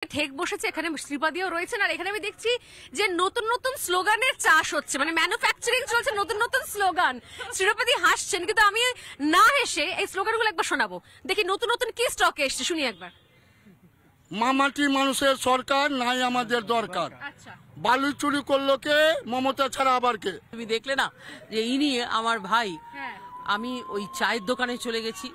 ঠেক বসেছে, এখানে শ্রীপাদিও রয়েছেন, আর এখানে আমি দেখছি যে নতুন নতুন স্লোগানের চাষ হচ্ছে, মানে ম্যানুফ্যাকচারিং চলছে, নতুন নতুন স্লোগান। শ্রীপাদি হাসছেন, কিন্তু আমি না হেসে এই স্লোগানগুলো একবার শোনাবো, দেখি নতুন নতুন কি স্টকে এসছে, শুনি একবার। মামাটি মানুষের সরকার নাই আমাদের দরকার। আচ্ছা, বালু চুরি করলো কে? মমতা ছাড়া আবার কে? তুমি দেখলে না যে ইনি আমার ভাই, হ্যাঁ আমি ওই চায়ের দোকানে চলে গেছি,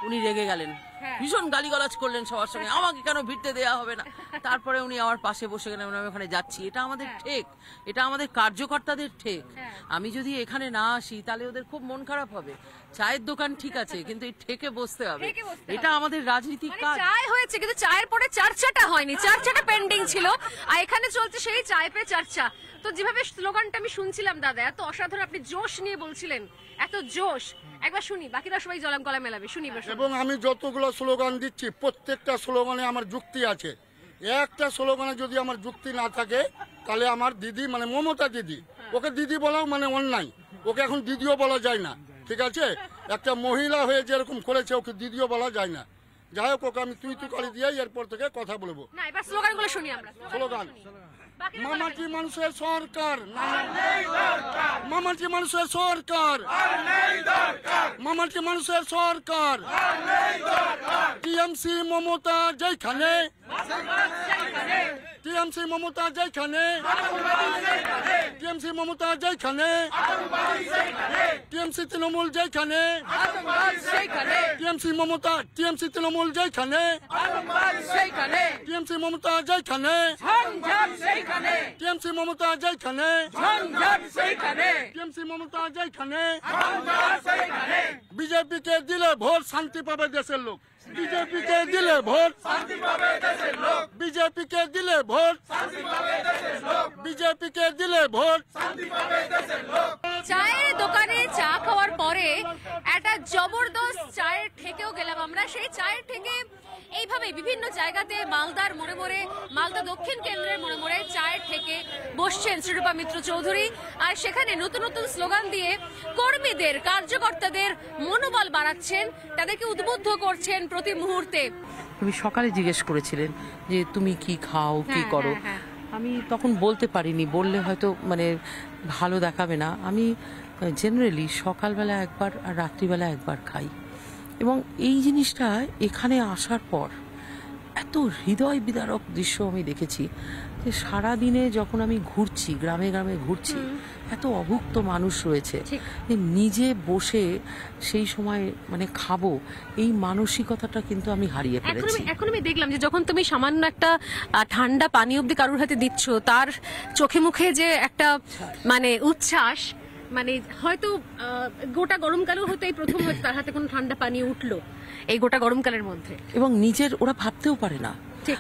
উনি রেগে গেলেন, হ্যাঁ। ভীষণ গালিগালাজ করলেন সবার সঙ্গে, আমাকে কেন ভিড়তে দেয়া হবে না। তারপরে উনি আমার পাশে বসে গেলেন, আমি ওখানে যাচ্ছি, এটা আমাদের ঠেক, এটা আমাদের কার্যকর্তাদের ঠেক। হ্যাঁ। আমি যদি এখানে না আসি তাহলে ওদের খুব মন খারাপ হবে। চায়ের দোকান ঠিক আছে, কিন্তু এই ঠেকে বসতে হবে, ঠেকে বসতে এটা হবে। আমাদের রাজনীতির মানে কাজ। চায় হয়েছে, কিন্তু চায়ের পরে চর্চাটা হয়নি, চর্চাটা পেন্ডিং ছিল, আর এখানে চলছে সেই চায় পে চর্চা। তো যেভাবে স্লোগানটা আমি শুনছিলাম দাদা, এত অসাধারণ, আপনি জোশ নিয়ে বলছিলেন, এত জোশ, একবার শুনি, বাকিরা সবাই জলাম কলা মেলাবে, শুনি এবার শুনি। এবং আমি যতগুলো স্লোগান দিচ্ছি প্রত্যেকটা স্লোগানে আমার যুক্তি আছে। একটা স্লোগানে যদি আমার যুক্তি না থাকে তাহলে আমার দিদি, মানে মমতা দিদি, ওকে দিদি বলাও মানে অন্যায়, ওকে এখন দিদিও বলা যায় না, ঠিক আছে? একটা মহিলা হয়ে যেরকম করেছে ওকে দিদিও বলা যায় না। যাই হোক, ওকে আমি তুই করে দিয়ে এরপর থেকে কথা বলবো। না, এবার স্লোগানগুলো শুনি আমরা। স্লোগান বাকিরা মামাটি মানুষের সরকার, মামাটি মানুষের সরকার, মামাটি মানুষের সরকার, টিএমসি মমতা যেখানে, টিএমসি মমতা যেখানে, টিএমসি মমতা যেখানে, টিএমসি তৃণমূল যেখানে, টিএমসি মমতা, টিএমসি তৃণমূল যেখানে, টিএমসি মমতা যেখানে, টিএমসি মমতা যেখানে, টিএমসি মমতা যেখানে, বিজেপি কে দিলে ভোট শান্তি পাবে দেশের লোক, বিজেপি কে দিলে ভোট শান্তি পাবে দেশের লোক, বিজেপি কে দিলে ভোট শান্তি পাবে দেশের লোক, বিজেপি কে দিলে ভোট শান্তি পাবে দেশের লোক। চায়ের দোকানে চা খাওয়ার পরে একটা জবরদস্ত চায়ের ঠেকেও গেলাম আমরা। সেই চায়ের ঠেকে এইভাবে বিভিন্ন জায়গাতে মালদার মোড়ে মোড়ে, মালদা দক্ষিণ কেন্দ্রের মোড়ে মোড়ে চায়ের ঠেকে বসছেন শ্রীরূপা মিত্র চৌধুরী, আর সেখানে নতুন নতুন স্লোগান দিয়ে কর্মীদের, কার্যকর্তাদের মনোবল বাড়াচ্ছেন, তাদেরকে উদ্বুদ্ধ করছেন প্রতি মুহূর্তে। তুমি সকালে জিজ্ঞেস করেছিলেন যে তুমি কি খাও, কি করো, আমি তখন বলতে পারিনি, বললে হয়তো মানে ভালো দেখাবে না। আমি জেনারেলি সকালবেলা একবার আর রাত্রিবেলা একবার খাই, এবং এই জিনিসটা এখানে আসার পর এত হৃদয় বিদারক দৃশ্য আমি দেখেছি যে সারাদিনে যখন আমি ঘুরছি, গ্রামে গ্রামে ঘুরছি, এত অভুক্ত মানুষ রয়েছে যে নিজে বসে সেই সময় মানে খাবো, এই মানসিকতাটা কিন্তু আমি হারিয়ে ফেলেছি। এখন আমি দেখলাম যে যখন তুমি সামান্য একটা ঠান্ডা পানি অব্দি কারোর হাতে দিচ্ছ, তার চোখে মুখে যে একটা মানে উচ্ছ্বাস, মানে হয়তো গোটা গরমকালেও হয়তো এই প্রথম হয়তো তার হাতে কোনো ঠান্ডা পানি উঠলো এই গোটা গরমকালের মধ্যে। এবং নিজের ওরা ভাবতেও পারে না,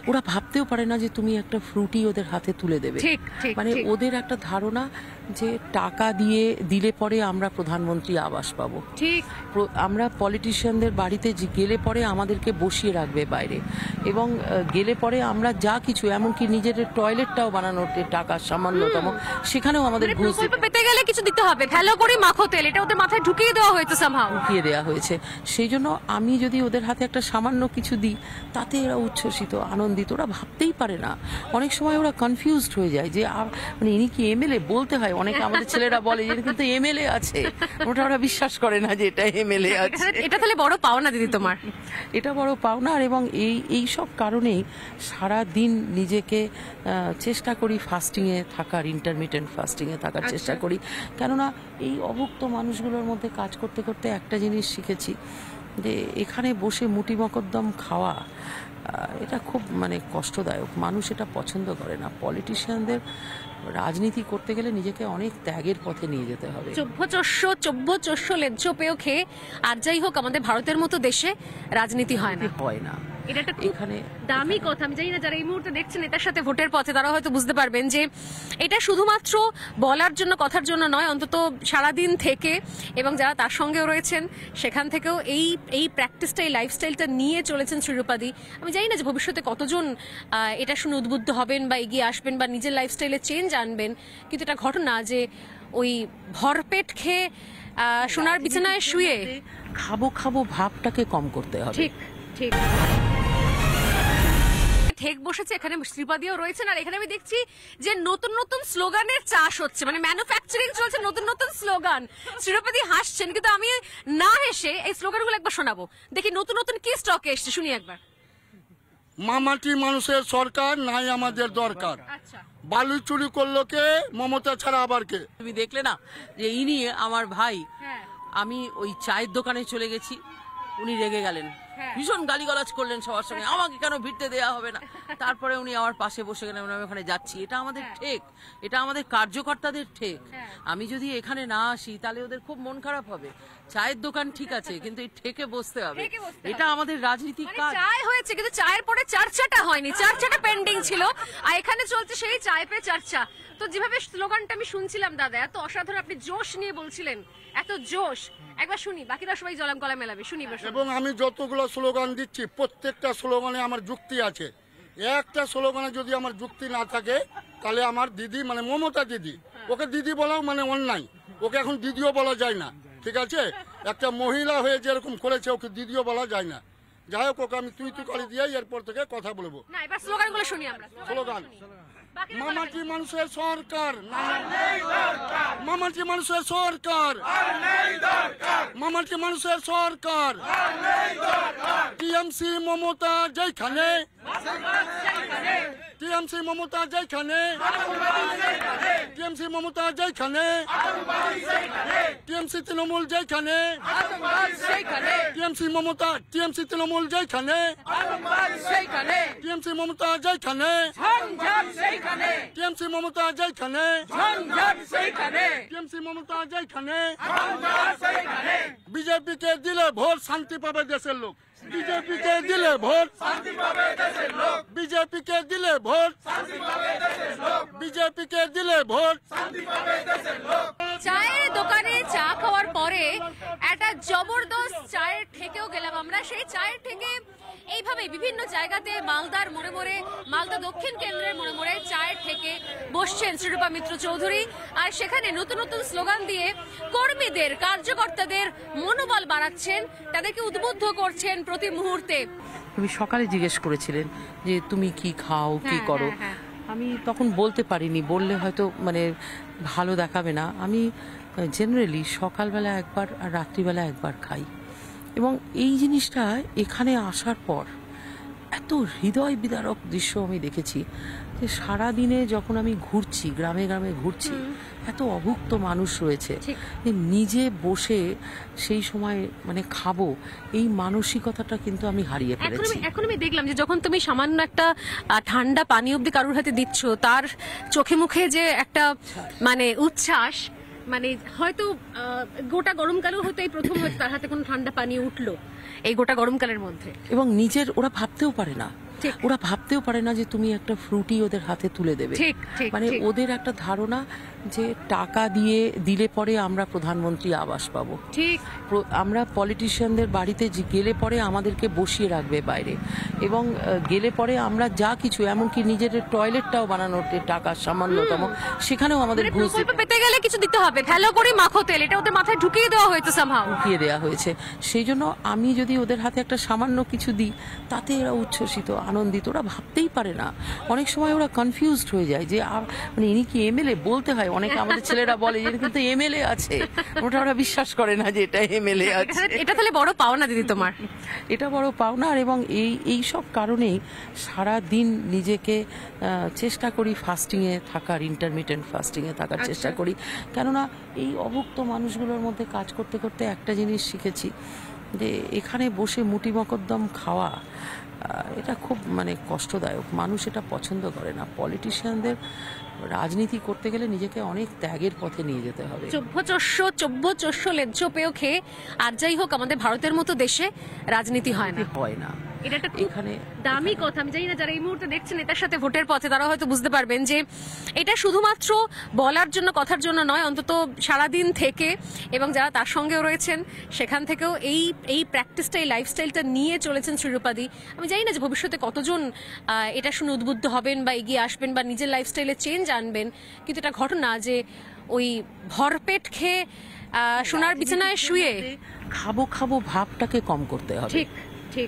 ওরা ভাবতেও পারে না যে তুমি একটা ফ্রুটি ওদের হাতে তুলে দেবে। মানে ওদের একটা ধারণা যে টাকা দিয়ে দিলে পরে আমরা প্রধানমন্ত্রী আবাস পাবো, ঠিক, আমরা পলিটিশিয়ানদের বাড়িতে গেলে পরে আমাদেরকে বসিয়ে রাখবে বাইরে, এবং গেলে পরে আমরা যা কিছু, এমনকি নিজের টয়লেটটাও বানানোর টাকা সামান্যতম, সেখানেও আমাদের ঘুষ পেতে গেলে কিছু দিতে হবে, ভালো করে মাখো তেল, এটা ওদের মাথায় ঢুকিয়ে দেওয়া হয়েছে, ঢুকিয়ে দেওয়া হয়েছে। সেই জন্য আমি যদি ওদের হাতে একটা সামান্য কিছু দিই, তাতে এরা উচ্ছ্বসিত, আনন্দিত, ওরা ভাবতেই পারে না। অনেক সময় ওরা কনফিউজড হয়ে যায় যে মানে ইনি কি এমএলএ, বলতে হয়, অনেকে আমাদের ছেলেরা বলে যে কিন্তু এমএলএ আছে, ওটা ওরা বিশ্বাস করে না যে এটা এমএলএ আছে। এটা তাহলে বড় পাওনা দিদি তোমার, এটা বড় পাওনা। এবং এই সব কারণেই সারা দিন নিজেকে চেষ্টা করি ফাস্টিংয়ে থাকার, ইন্টারমিটেন্ট ফাস্টিংয়ে থাকার চেষ্টা করি, কেননা এই অভুক্ত মানুষগুলোর মধ্যে কাজ করতে করতে একটা জিনিস শিখেছি যে এখানে বসে মুটি মকদ্দম খাওয়া এটা খুব মানে কষ্টদায়ক, মানুষ এটা পছন্দ করে না। পলিটিশিয়ানদের রাজনীতি করতে গেলে নিজেকে অনেক ত্যাগের পথে নিয়ে যেতে হবে। চব্য লেজ্জ পেয়েও খেয়ে, আর যাই হোক আমাদের ভারতের মতো দেশে রাজনীতি হয় না। এটা একটা এখানে দামি কথা। আমি জানি না যারা এই মুহূর্তে দেখছেন এটার সাথে ভোটের পথে, তারা হয়তো বুঝতে পারবেন যে এটা শুধুমাত্র বলার জন্য, কথার জন্য নয়, অন্তত সারাদিন থেকে, এবং যারা তার সঙ্গেও রয়েছেন সেখান থেকেও এই প্র্যাকটিসটা, এই লাইফস্টাইলটা নিয়ে চলেছেন শ্রীরূপাদি। আমি জানি না যে ভবিষ্যতে কতজন এটা শুনে উদ্বুদ্ধ হবেন বা এগিয়ে আসবেন বা নিজের লাইফস্টাইলে চেঞ্জ আনবেন, কিন্তু এটা ঘটনা যে ওই ভরপেট খেয়ে সোনার বিছানায় শুয়ে খাবো ভাবটাকে কম করতে হবে। ঠিক ঠিক। ঠেক বসেছে, এখানে শ্রীপাদিও রয়েছেন, আর এখানে আমি দেখছি যে নতুন নতুন স্লোগানের চাষ হচ্ছে, মানে ম্যানুফ্যাকচারিং চলছে, নতুন নতুন স্লোগান। শ্রীপাদি হাসছেন, কিন্তু আমি না হেসে এই স্লোগানগুলো একবার শোনাবো। দেখি নতুন নতুন কি স্টকে এসছে, শুনি একবার। মামাটি মানুষের সরকার নাই আমাদের দরকার। আচ্ছা, বালু চুরি করলো কে? মমতা ছাড়া আবার কে? তুমি দেখলে না যে ইনি আমার ভাই, হ্যাঁ আমি ওই চায়ের দোকানে চলে গেছি, উনি রেগে গেলেন, হ্যাঁ। ভীষণ গালিগালাজ করলেন সবার সঙ্গে, আমাকে কেন ভিড়তে দেওয়া হবে না। তারপরে উনি আমার পাশে বসে গেলেন, আমি ওখানে যাচ্ছি। এটা আমাদের ঠেক, এটা আমাদের কার্যকর্তাদের ঠেক। হ্যাঁ। আমি যদি এখানে না আসি তাহলে ওদের খুব মন খারাপ হবে। চায়ের দোকান ঠিক আছে, কিন্তু এই ঠেকে বসতে হবে, ঠেকে বসতে এটা হবে। আমাদের রাজনীতির মানে কাজ। চায় হয়েছে, কিন্তু চায়ের পরে চর্চাটা হয়নি, চর্চাটা পেন্ডিং ছিল, আর এখানে চলছে সেই চায় পে চর্চা। তো যেভাবে স্লোগানটা আমি শুনছিলাম দাদা, এত অসাধারণ, আপনি জোশ নিয়ে বলছিলেন, এত জোশ, একবার শুনি, বাকিরা সবাই জলাম গলা মেলাবে, শুনি এবার শুনি। এবং আমি যতগুলো স্লোগান দিচ্ছি প্রত্যেকটা স্লোগানে আমার যুক্তি আছে। একটা স্লোগানে যদি আমার যুক্তি না থাকে তাহলে আমার দিদি মানে মমতা দিদি, ওকে দিদি বলাও মানে অন্যায়, ওকে এখন দিদিও বলা যায় না, ঠিক আছে? একটা মহিলা হয়ে যেরকম করেছে ওকে দিদিও বলা যায় না। যাই হোক, ওকে আমি তুই করে দিয়ে এরপর থেকে কথা বলবো। না, এবার স্লোগানগুলো শুনি আমরা। স্লোগান বাকিরা মামাটি মানুষের সরকার, মামাটি মানুষের সরকার, মামাটি মানুষের সরকার, টিএমসি মমতা যেখানে, টিএমসি মমতা যেখানে, টিএমসি মমতা যেখানে, টিএমসি তৃণমূল যেখানে, টিএমসি মমতা, টিএমসি তৃণমূল যেখানে, টিএমসি মমতা যেখানে, টিএমসি মমতা যেখানে, টিএমসি মমতা যেখানে, বিজেপিকে দিলে ভোট শান্তি পাবে দেশের লোক, বিজেপিকে দিলে ভোট শান্তি পাবে দেশের লোক, বিজেপিকে দিলে ভোট শান্তি পাবে দেশের লোক, বিজেপিকে দিলে ভোট শান্তি পাবে দেশের লোক। চায়ের দোকানে চা খাওয়ার পরে একটা জবরদস্ত চায়ের ঠেকেও গেলাম আমরা। সেই চায়ের ঠেকে এইভাবে বিভিন্ন জায়গাতে মালদার মোড়ে মোড়ে, মালদা দক্ষিণ কেন্দ্রের মোড়ে মোড়ে চায়ের ঠেকে বসছেন শ্রীরূপা মিত্র চৌধুরী, আর সেখানে নতুন নতুন স্লোগান দিয়ে কর্মীদের, কার্যকর্তাদের মনোবল বাড়াচ্ছেন, তাদেরকে উদ্বুদ্ধ করছেন প্রতি মুহূর্তে। তুমি সকালে জিজ্ঞেস করেছিলেন যে তুমি কি খাও, কি হ্যাঁ, করো, হ্যাঁ, আমি তখন বলতে পারিনি, বললে হয়তো মানে ভালো দেখাবে না। আমি জেনারেলি সকালবেলা একবার আর রাত্রিবেলা একবার খাই, এবং এই জিনিসটা এখানে আসার পর এত হৃদয় বিদারক দৃশ্য আমি দেখেছি যে সারাদিনে যখন আমি ঘুরছি, গ্রামে গ্রামে ঘুরছি, এত অভুক্ত মানুষ রয়েছে যে নিজে বসে সেই সময় মানে খাবো, এই মানসিকতাটা কিন্তু আমি হারিয়ে ফেলেছি। এখন আমি দেখলাম যে যখন তুমি সামান্য একটা ঠান্ডা পানি অব্দি কারুর হাতে দিচ্ছ, তার চোখে মুখে যে একটা মানে উচ্ছ্বাস, মানে হয়তো গোটা গরমকালেও হয়তো এই প্রথম হয়তো তার হাতে কোনো ঠান্ডা পানি উঠলো এই গোটা গরমকালের মধ্যে। এবং নিজের ওরা ভাবতেও পারে না, ওরা ভাবতেও পারে না যে তুমি একটা ফ্রুটি ওদের হাতে তুলে দেবে। মানে ওদের একটা ধারণা যে টাকা দিয়ে দিলে পরে আমরা প্রধানমন্ত্রী আবাস পাবো, ঠিক আমরা পলিটিশিয়ানদের বাড়িতে গেলে পরে আমাদেরকে বসিয়ে রাখবে বাইরে, এবং গেলে পরে আমরা যা কিছু, এমনকি নিজের টয়লেটটাও বানানোর টাকা সামান্যতম, সেখানেও আমাদের ঘুষ পেতে গেলে কিছু দিতে হবে, ভালো করে মাখো তেল, এটা ওদের মাথায় ঢুকিয়ে দেওয়া হয়েছে, সামহাউ ঢুকিয়ে দেওয়া হয়েছে। সেই জন্য আমি যদি ওদের হাতে একটা সামান্য কিছু দিই, তাতে এরা উচ্ছ্বসিত, আনন্দিত, ওরা ভাবতেই পারে না। অনেক সময় ওরা কনফিউজড হয়ে যায় যে মানে ইনি কি এমএলএ, বলতে হয়, অনেকে আমাদের ছেলেরা বলে যে কিন্তু এমএলএ আছে, ওটা ওরা বিশ্বাস করে না যে এটা এমএলএ আছে। এটা তাহলে বড় পাওনা দিদি তোমার, এটা বড় পাওনা। এবং এই সব কারণেই সারা দিন নিজেকে চেষ্টা করি ফাস্টিংয়ে থাকার, ইন্টারমিটেন্ট ফাস্টিংয়ে থাকার চেষ্টা করি। কেননা এই অভুক্ত মানুষগুলোর মধ্যে কাজ করতে করতে একটা জিনিস শিখেছি যে এখানে বসে মুটি মকদ্দম খাওয়া এটা খুব মানে কষ্টদায়ক, মানুষ এটা পছন্দ করে না। পলিটিশিয়ানদের রাজনীতি করতে গেলে নিজেকে অনেক ত্যাগের পথে নিয়ে যেতে হবে। চব্য লেজ্জ পেয়েও খেয়ে, আর যাই হোক আমাদের ভারতের মতো দেশে রাজনীতি হয় না। এটা একটা এখানে দামি কথা। আমি জানি না যারা এই মুহূর্তে দেখছেন এটার সাথে ভোটের পথে, তারা হয়তো বুঝতে পারবেন যে এটা শুধুমাত্র বলার জন্য, কথার জন্য নয়, অন্তত সারাদিন থেকে, এবং যারা তার সঙ্গেও রয়েছেন সেখান থেকেও এই প্র্যাকটিসটা, এই লাইফস্টাইলটা নিয়ে চলেছেন শ্রীরূপাদি। আমি জানি না যে ভবিষ্যতে কতজন এটা শুনে উদ্বুদ্ধ হবেন বা এগিয়ে আসবেন বা নিজের লাইফস্টাইলে চেঞ্জ আনবেন, কিন্তু এটা ঘটনা যে ওই ভরপেট খেয়ে সোনার বিছানায় শুয়ে খাবো ভাবটাকে কম করতে হবে। ঠিক